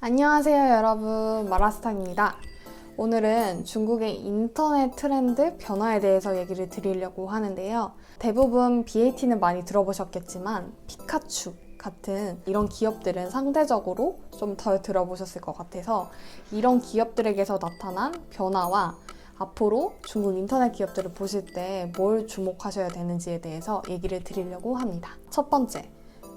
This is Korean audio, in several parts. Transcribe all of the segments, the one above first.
안녕하세요 여러분, 마라스탕입니다. 오늘은 중국의 인터넷 트렌드 변화에 대해서 얘기를 드리려고 하는데요. 대부분 BAT는 많이 들어보셨겠지만 피카츄 같은 이런 기업들은 상대적으로 좀 덜 들어보셨을 것 같아서 이런 기업들에게서 나타난 변화와 앞으로 중국 인터넷 기업들을 보실 때 뭘 주목하셔야 되는지에 대해서 얘기를 드리려고 합니다. 첫 번째,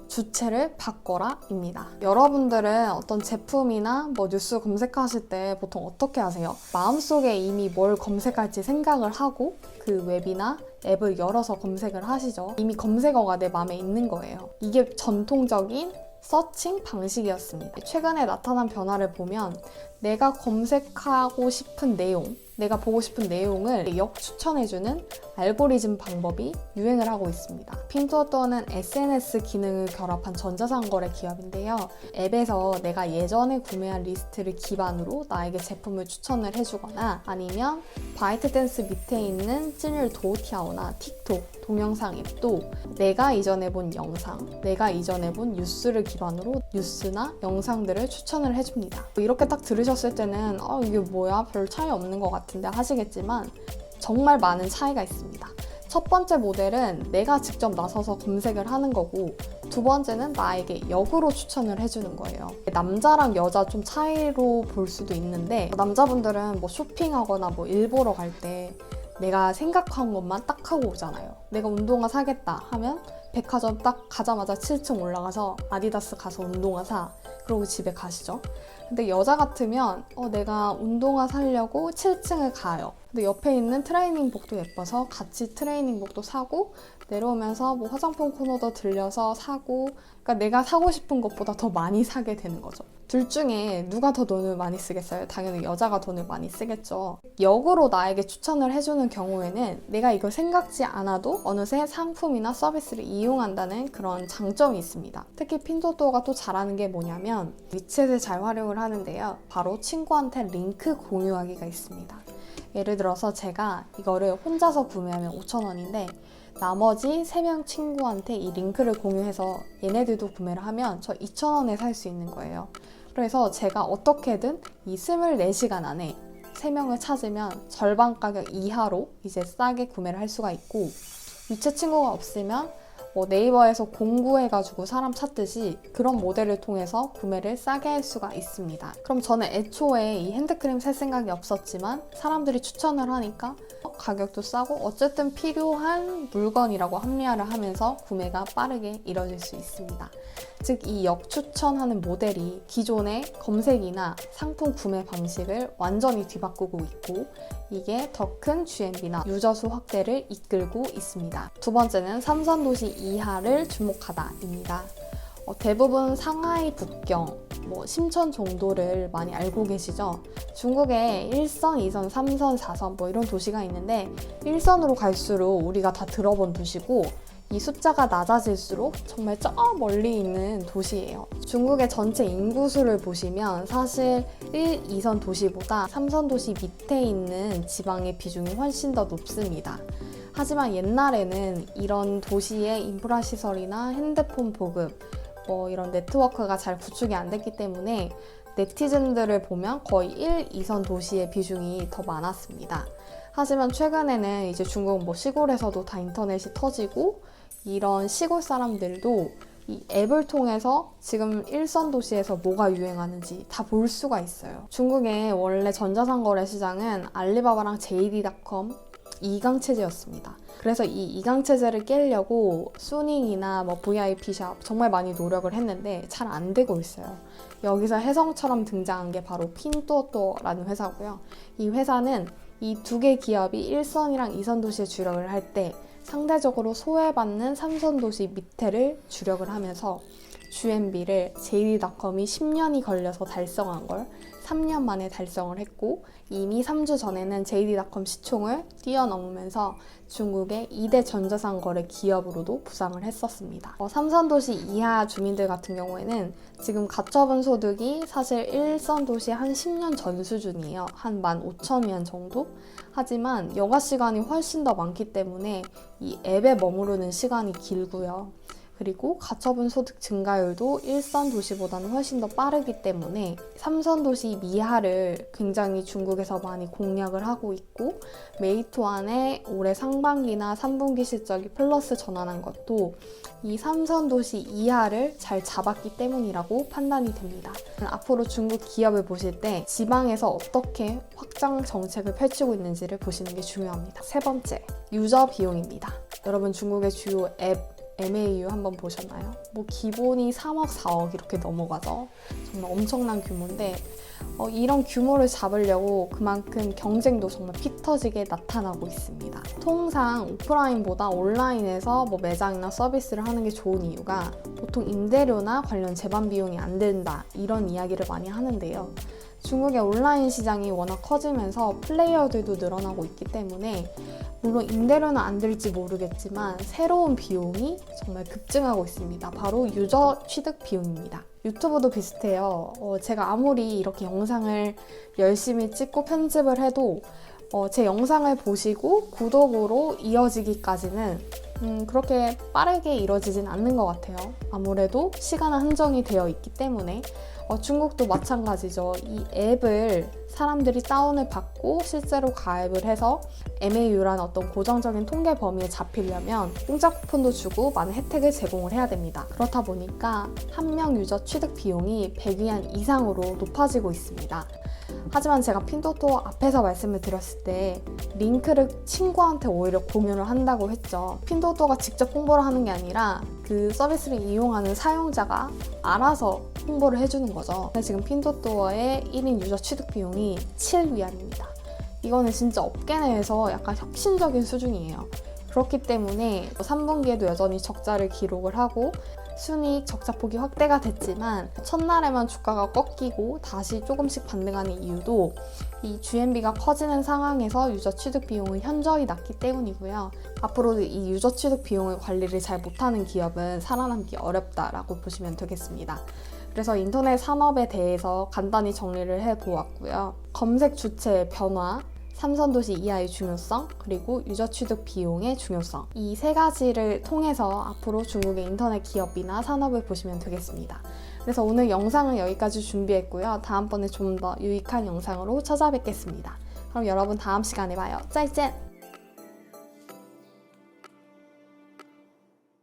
주체를 바꿔라 입니다. 여러분들은 어떤 제품이나 뉴스 검색하실 때 보통 어떻게 하세요? 마음속에 이미 뭘 검색할지 생각을 하고 그 웹이나 앱을 열어서 검색을 하시죠. 이미 검색어가 내 마음에 있는 거예요. 이게 전통적인 서칭 방식이었습니다. 최근에 나타난 변화를 보면 내가 검색하고 싶은 내용, 내가 보고 싶은 내용을 역추천해주는 알고리즘 방법이 유행을 하고 있습니다. 핀토토는 SNS 기능을 결합한 전자상거래 기업인데요. 앱에서 내가 예전에 구매한 리스트를 기반으로 나에게 제품을 추천을 해주거나 아니면 바이트댄스 밑에 있는 찐을 도우티아오나 틱톡 동영상 앱도 내가 이전에 본 영상, 내가 이전에 본 뉴스를 기반으로 뉴스나 영상들을 추천을 해줍니다. 이렇게 딱 들으셨을 때는 이게 뭐야? 별 차이 없는 것 같은데 하시겠지만 정말 많은 차이가 있습니다. 첫 번째 모델은 내가 직접 나서서 검색을 하는 거고 두 번째는 나에게 역으로 추천을 해주는 거예요. 남자랑 여자 좀 차이로 볼 수도 있는데 남자분들은 쇼핑하거나 일 보러 갈 때 내가 생각한 것만 딱 하고 오잖아요. 내가 운동화 사겠다 하면 백화점 딱 가자마자 7층 올라가서 아디다스 가서 운동화 사. 그러고 집에 가시죠. 근데 여자 같으면 내가 운동화 사려고 7층을 가요. 근데 옆에 있는 트레이닝복도 예뻐서 같이 트레이닝복도 사고 내려오면서 화장품 코너도 들려서 사고, 그러니까 내가 사고 싶은 것보다 더 많이 사게 되는 거죠. 둘 중에 누가 더 돈을 많이 쓰겠어요? 당연히 여자가 돈을 많이 쓰겠죠. 역으로 나에게 추천을 해주는 경우에는 내가 이걸 생각지 않아도 어느새 상품이나 서비스를 이용한다는 그런 장점이 있습니다. 특히 핀토토가 또 잘하는 게 뭐냐면 위챗을 잘 활용을 하는데요. 바로 친구한테 링크 공유하기가 있습니다. 예를 들어서 제가 이거를 혼자서 구매하면 5,000원인데 나머지 3명 친구한테 이 링크를 공유해서 얘네들도 구매를 하면 저 2,000원에 살 수 있는 거예요. 그래서 제가 어떻게든 이 24시간 안에 3명을 찾으면 절반 가격 이하로 이제 싸게 구매를 할 수가 있고 위챗 친구가 없으면 네이버에서 공구해가지고 사람 찾듯이 그런 모델을 통해서 구매를 싸게 할 수가 있습니다. 그럼 저는 애초에 이 핸드크림 살 생각이 없었지만 사람들이 추천을 하니까 가격도 싸고 어쨌든 필요한 물건이라고 합리화를 하면서 구매가 빠르게 이뤄질 수 있습니다. 즉 이 역추천하는 모델이 기존의 검색이나 상품 구매 방식을 완전히 뒤바꾸고 있고 이게 더 큰 GMB나 유저 수 확대를 이끌고 있습니다. 두 번째는 삼선도시 이하를 주목하다입니다. 대부분 상하이 북경, 심천 정도를 많이 알고 계시죠? 중국에 1선, 2선, 3선, 4선 이런 도시가 있는데 1선으로 갈수록 우리가 다 들어본 도시고 이 숫자가 낮아질수록 정말 저 멀리 있는 도시예요. 중국의 전체 인구수를 보시면 사실 1, 2선 도시보다 3선 도시 밑에 있는 지방의 비중이 훨씬 더 높습니다. 하지만 옛날에는 이런 도시의 인프라 시설이나 핸드폰 보급, 이런 네트워크가 잘 구축이 안 됐기 때문에 네티즌들을 보면 거의 1, 2선 도시의 비중이 더 많았습니다. 하지만 최근에는 이제 중국 시골에서도 다 인터넷이 터지고 이런 시골 사람들도 이 앱을 통해서 지금 1선 도시에서 뭐가 유행하는지 다 볼 수가 있어요. 중국의 원래 전자상거래 시장은 알리바바랑 JD.com 2강 체제였습니다. 그래서 이 2강 체제를 깨려고 수닝이나 VIP샵 정말 많이 노력을 했는데 잘 안 되고 있어요. 여기서 혜성처럼 등장한 게 바로 핀토토라는 회사고요. 이 회사는 이 두 개 기업이 1선이랑 2선 도시에 주력을 할 때 상대적으로 소외받는 3선 도시 밑에를 주력을 하면서 GMB를 JD.com이 10년이 걸려서 달성한 걸 3년 만에 달성을 했고 이미 3주 전에는 JD.com 시총을 뛰어넘으면서 중국의 2대 전자상거래 기업으로도 부상을 했었습니다. 3선 도시 이하 주민들 같은 경우에는 지금 가처분 소득이 사실 1선 도시 한 10년 전 수준이에요. 한 15,000위안 정도? 하지만 여가 시간이 훨씬 더 많기 때문에 이 앱에 머무르는 시간이 길고요. 그리고 가처분 소득 증가율도 1선 도시보다는 훨씬 더 빠르기 때문에 3선 도시 미하를 굉장히 중국에서 많이 공략을 하고 있고, 메이토안의 올해 상반기나 3분기 실적이 플러스 전환한 것도 이 3선 도시 이하를 잘 잡았기 때문이라고 판단이 됩니다. 앞으로 중국 기업을 보실 때 지방에서 어떻게 확장 정책을 펼치고 있는지를 보시는 게 중요합니다. 세 번째, 유저 비용입니다. 여러분 중국의 주요 앱 MAU 한번 보셨나요? 뭐 기본이 3억, 4억 이렇게 넘어가죠. 정말 엄청난 규모인데 이런 규모를 잡으려고 그만큼 경쟁도 정말 피 터지게 나타나고 있습니다. 통상 오프라인보다 온라인에서 뭐 매장이나 서비스를 하는 게 좋은 이유가 보통 임대료나 관련 제반 비용이 안 든다 이런 이야기를 많이 하는데요. 중국의 온라인 시장이 워낙 커지면서 플레이어들도 늘어나고 있기 때문에 물론 임대료는 안 들지 모르겠지만 새로운 비용이 정말 급증하고 있습니다. 바로 유저 취득 비용입니다. 유튜브도 비슷해요. 제가 아무리 이렇게 영상을 열심히 찍고 편집을 해도 제 영상을 보시고 구독으로 이어지기까지는 그렇게 빠르게 이루어지진 않는 것 같아요. 아무래도 시간은 한정이 되어 있기 때문에 중국도 마찬가지죠. 이 앱을 사람들이 다운을 받고 실제로 가입을 해서 MAU라는 어떤 고정적인 통계 범위에 잡히려면 공짜 쿠폰도 주고 많은 혜택을 제공을 해야 됩니다. 그렇다 보니까 한 명 유저 취득 비용이 100위안 이상으로 높아지고 있습니다. 하지만 제가 핀도토 앞에서 말씀을 드렸을 때 링크를 친구한테 오히려 공유를 한다고 했죠. 핀도토가 직접 홍보를 하는 게 아니라 그 서비스를 이용하는 사용자가 알아서 홍보를 해주는 거죠. 근데 지금 핀도토어의 1인 유저 취득 비용이 7위안입니다. 이거는 진짜 업계 내에서 약간 혁신적인 수준이에요. 그렇기 때문에 3분기에도 여전히 적자를 기록을 하고 순이익 적자폭이 확대가 됐지만 첫날에만 주가가 꺾이고 다시 조금씩 반등하는 이유도 이 GMV가 커지는 상황에서 유저 취득 비용은 현저히 낮기 때문이고요. 앞으로도 이 유저 취득 비용을 관리를 잘 못하는 기업은 살아남기 어렵다라고 보시면 되겠습니다. 그래서 인터넷 산업에 대해서 간단히 정리를 해보았고요. 검색 주체의 변화, 3선 도시 이하의 중요성, 그리고 유저 취득 비용의 중요성, 이 세 가지를 통해서 앞으로 중국의 인터넷 기업이나 산업을 보시면 되겠습니다. 그래서 오늘 영상은 여기까지 준비했고요. 다음번에 좀 더 유익한 영상으로 찾아뵙겠습니다. 그럼 여러분 다음 시간에 봐요. 再见!